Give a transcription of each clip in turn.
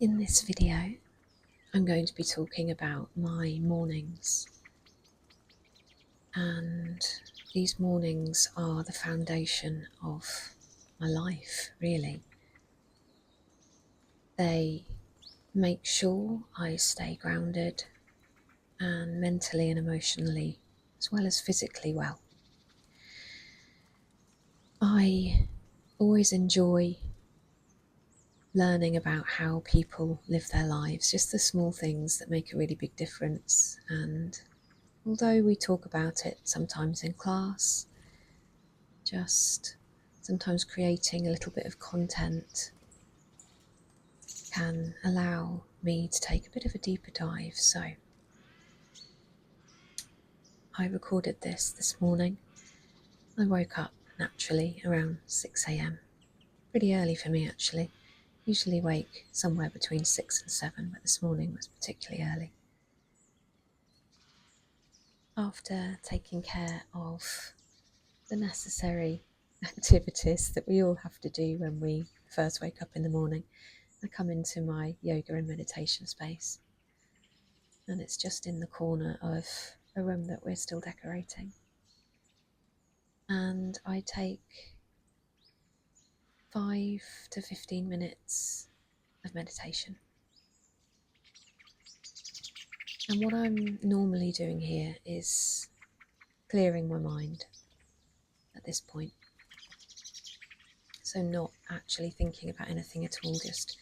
In this video, I'm going to be talking about my mornings, and these mornings are the foundation of my life, really. They make sure I stay grounded and mentally and emotionally, as well as physically well. I always enjoy learning about how people live their lives, just the small things that make a really big difference. And although we talk about it sometimes in class, just sometimes creating a little bit of content can allow me to take a bit of a deeper dive. So I recorded this morning. I woke up naturally around 6 a.m. Pretty early for me, actually. Usually wake somewhere between 6 and 7, but this morning was particularly early. After taking care of the necessary activities that we all have to do when we first wake up in the morning, I come into my yoga and meditation space, and it's just in the corner of a room that we're still decorating. And I take 5 to 15 minutes of meditation. And what I'm normally doing here is clearing my mind at this point. So not actually thinking about anything at all, just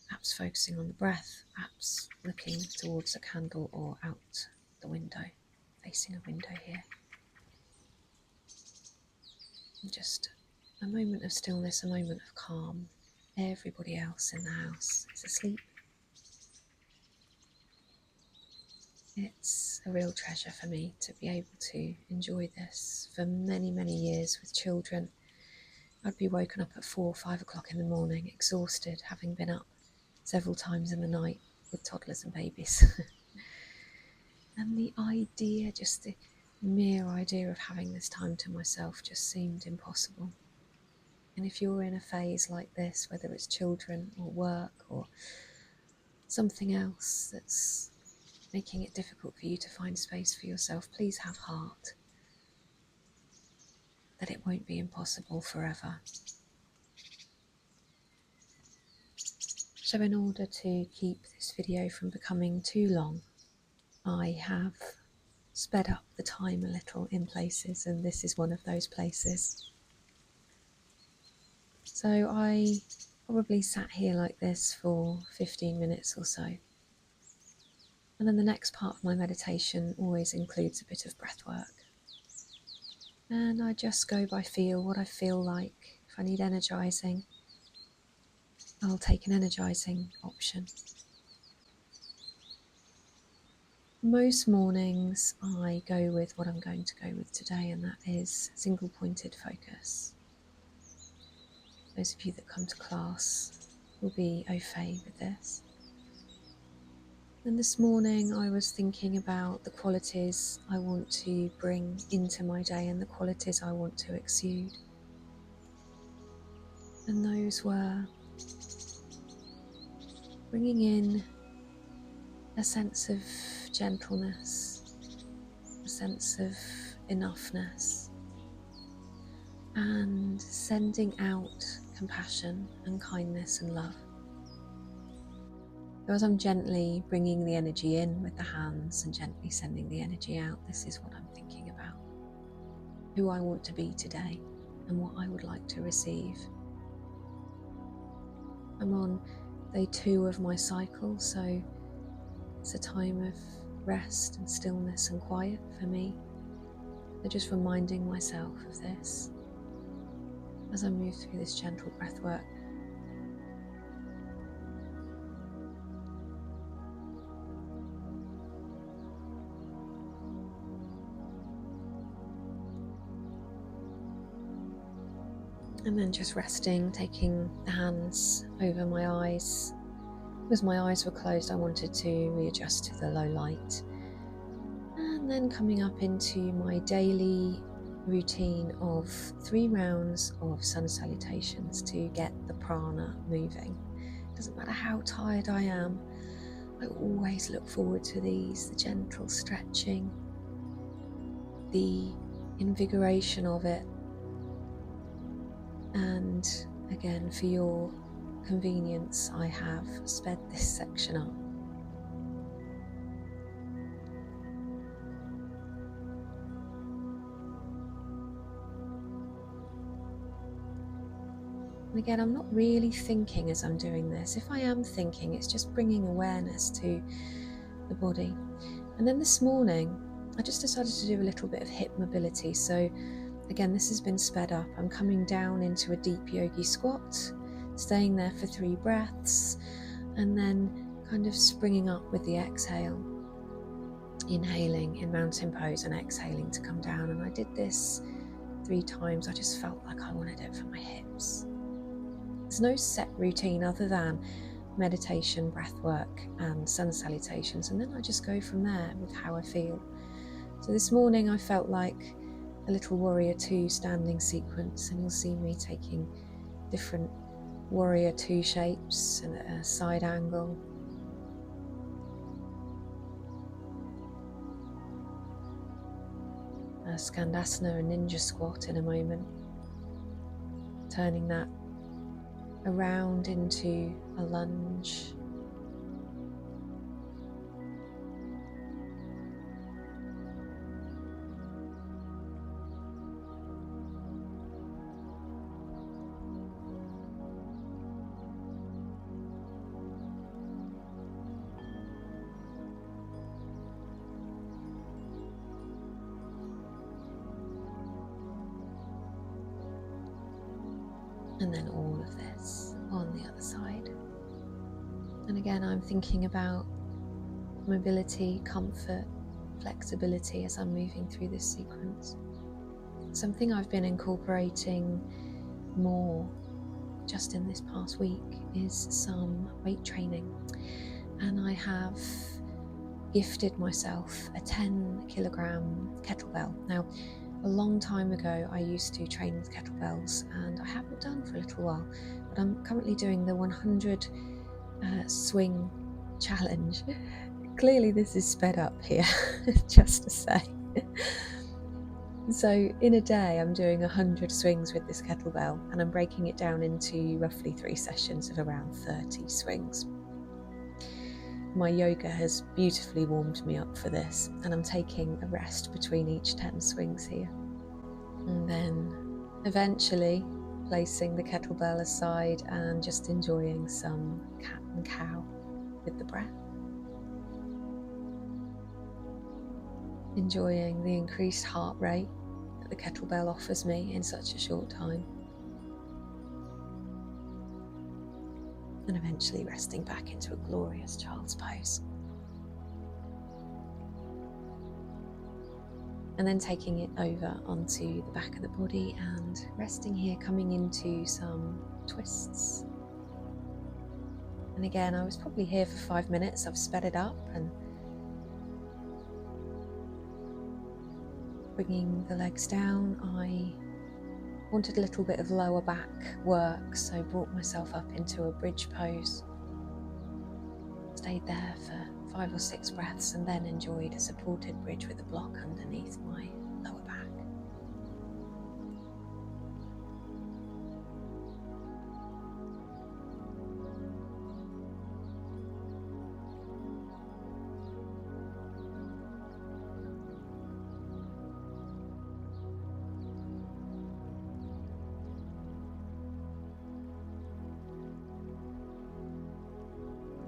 perhaps focusing on the breath, perhaps looking towards a candle or out the window, facing a window here. And just a moment of stillness, a moment of calm. Everybody else in the house is asleep. It's a real treasure for me to be able to enjoy this. For many, many years with children, I'd be woken up at 4 or 5 o'clock in the morning, exhausted, having been up several times in the night with toddlers and babies. And the idea, just the mere idea of having this time to myself just seemed impossible. And if you're in a phase like this, whether it's children or work or something else that's making it difficult for you to find space for yourself, please have heart that it won't be impossible forever. So in order to keep this video from becoming too long, I have sped up the time a little in places, and this is one of those places. So I probably sat here like this for 15 minutes or so. And then the next part of my meditation always includes a bit of breath work. And I just go by feel, what I feel like. If I need energising, I'll take an energising option. Most mornings I go with what I'm going to go with today, and that is single pointed focus. Those of you that come to class will be au fait with this. And this morning I was thinking about the qualities I want to bring into my day and the qualities I want to exude. And those were bringing in a sense of gentleness, a sense of enoughness, and sending out compassion and kindness and love. So as I'm gently bringing the energy in with the hands and gently sending the energy out, this is what I'm thinking about. Who I want to be today and what I would like to receive. I'm on day 2 of my cycle, so it's a time of rest and stillness and quiet for me. So just reminding myself of this as I move through this gentle breath work. And then just resting, taking the hands over my eyes. Because my eyes were closed, I wanted to readjust to the low light. And then coming up into my daily routine of 3 rounds of sun salutations to get the prana moving. Doesn't matter how tired I am, I always look forward to these, the gentle stretching, the invigoration of it. And again, for your convenience, I have sped this section up. And again, I'm not really thinking as I'm doing this. If I am thinking, it's just bringing awareness to the body. And then this morning, I just decided to do a little bit of hip mobility. So again, this has been sped up. I'm coming down into a deep yogi squat, staying there for 3 breaths, and then kind of springing up with the exhale, inhaling in mountain pose and exhaling to come down. And I did this 3 times. I just felt like I wanted it for my hips. There's no set routine other than meditation, breath work and sun salutations, and then I just go from there with how I feel. So this morning I felt like a little warrior 2 standing sequence, and you'll see me taking different warrior 2 shapes and a side angle. A Skandasana and ninja squat in a moment, turning that around into a lunge. And then all of this on the other side. And again, I'm thinking about mobility, comfort, flexibility as I'm moving through this sequence. Something I've been incorporating more just in this past week is some weight training. And I have gifted myself a 10-kilogram kettlebell. Now, a long time ago, I used to train with kettlebells, and I haven't done for a little while, but I'm currently doing the 100 swing challenge. Clearly this is sped up here, just to say. So in a day, I'm doing 100 swings with this kettlebell, and I'm breaking it down into roughly 3 sessions of around 30 swings. My yoga has beautifully warmed me up for this, and I'm taking a rest between each 10 swings here. And then eventually placing the kettlebell aside and just enjoying some cat and cow with the breath. Enjoying the increased heart rate that the kettlebell offers me in such a short time. And eventually resting back into a glorious child's pose. And then taking it over onto the back of the body and resting here, coming into some twists. And again, I was probably here for 5 minutes. I've sped it up and bringing the legs down. I wanted a little bit of lower back work, so brought myself up into a bridge pose. Stayed there for 5 or 6 breaths and then enjoyed a supported bridge with a block underneath my lower back.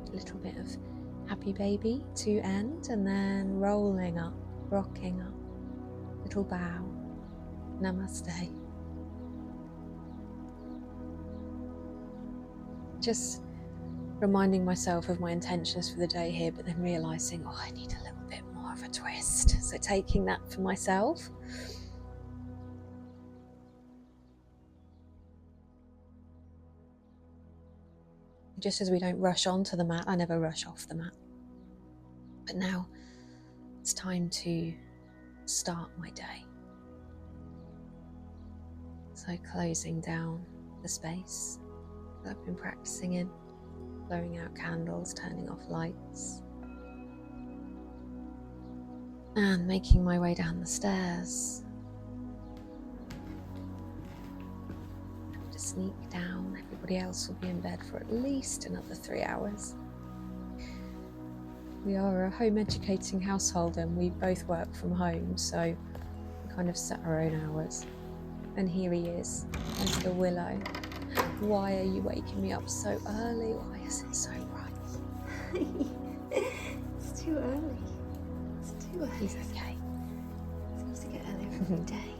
A little bit of happy baby to end, and then rolling up, rocking up, little bow, namaste. Just reminding myself of my intentions for the day here, but then realising, oh, I need a little bit more of a twist. So taking that for myself. Just as we don't rush onto the mat, I never rush off the mat. But now it's time to start my day. So closing down the space that I've been practicing in, blowing out candles, turning off lights, and making my way down the stairs. I have to sneak down. Everybody else will be in bed for at least another 3 hours. We are a home educating household and we both work from home, so we kind of set our own hours. And here he is, Mr. Willow. Why are you waking me up so early? Why is it so bright? It's too early. It's too early. He's okay. It seems to get earlier every day.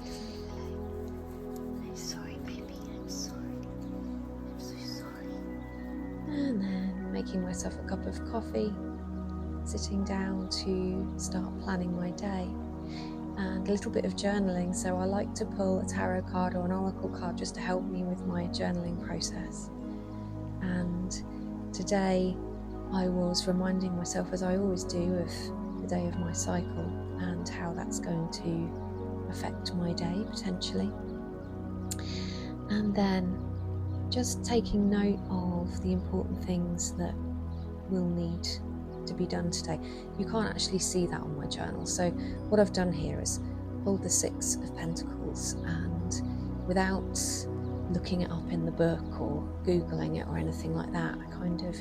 I'm sorry, baby. I'm sorry. I'm so sorry. And then making myself a cup of coffee, sitting down to start planning my day, and a little bit of journaling. So I like to pull a tarot card or an oracle card just to help me with my journaling process. And today I was reminding myself, as I always do, of the day of my cycle and how that's going to affect my day potentially. And then just taking note of the important things that will need to be done today. You can't actually see that on my journal, so what I've done here is pulled the 6 of Pentacles, and without looking it up in the book or googling it or anything like that, I kind of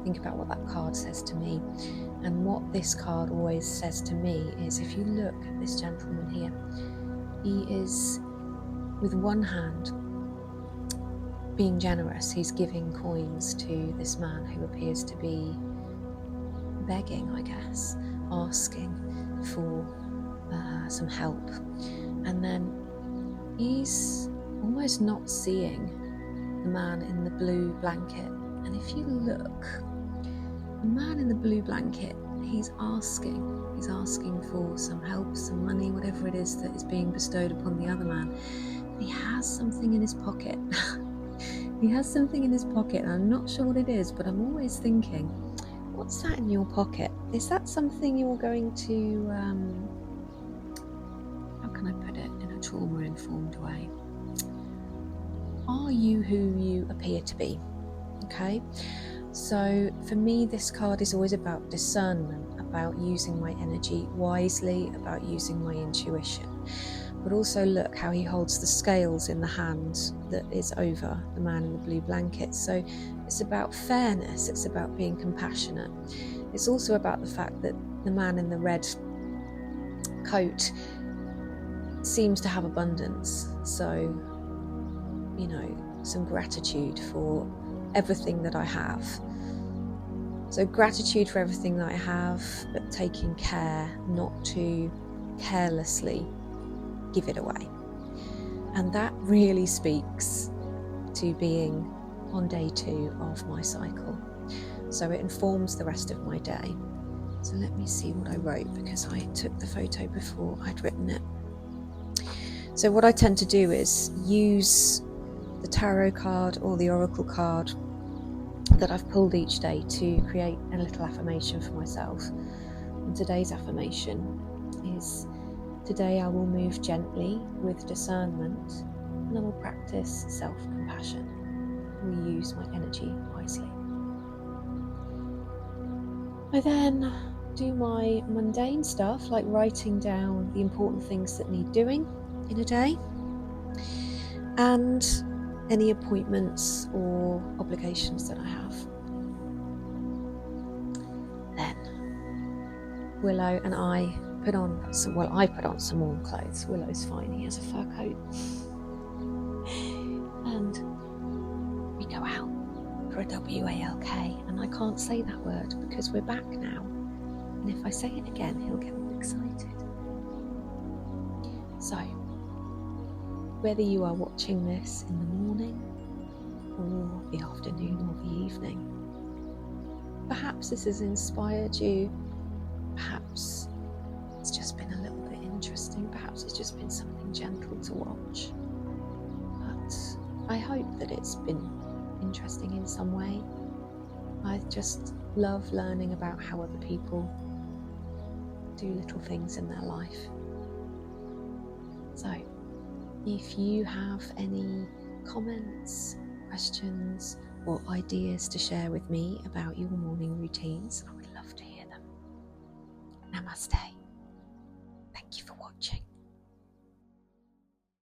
think about what that card says to me. And what this card always says to me is, if you look at this gentleman here, he is with one hand being generous. He's giving coins to this man who appears to be begging, I guess, asking for some help. And then he's almost not seeing the man in the blue blanket. And if you look, the man in the blue blanket, he's asking for some help, some money, whatever it is that is being bestowed upon the other man. And he has something in his pocket. He has something in his pocket, and I'm not sure what it is, but I'm always thinking, what's that in your pocket? Is that something you're going to, how can I put it in a trauma-informed way? Are you who you appear to be? Okay, so for me this card is always about discernment, about using my energy wisely, about using my intuition. But also look how he holds the scales in the hand that is over the man in the blue blanket. So it's about fairness, it's about being compassionate. It's also about the fact that the man in the red coat seems to have abundance. So, you know, some gratitude for everything that I have. So gratitude for everything that I have, but taking care not to carelessly give it away. And that really speaks to being on day 2 of my cycle. So it informs the rest of my day. So let me see what I wrote, because I took the photo before I'd written it. So what I tend to do is use the tarot card or the oracle card that I've pulled each day to create a little affirmation for myself. And today's affirmation is, today I will move gently with discernment, and I will practice self-compassion. I will use my energy wisely. I then do my mundane stuff, like writing down the important things that need doing in a day, and any appointments or obligations that I have. Then Willow and I put on some, I put on some warm clothes. Willow's fine, he has a fur coat. And we go out for a WALK, and I can't say that word because we're back now. And if I say it again, he'll get all excited. So, whether you are watching this in the morning or the afternoon or the evening, perhaps this has inspired you, perhaps it's just been a little bit interesting, perhaps it's just been something gentle to watch. But I hope that it's been interesting in some way. I just love learning about how other people do little things in their life. So, if you have any comments, questions, or ideas to share with me about your morning routines, I would love to hear them. Namaste. Thank you for watching.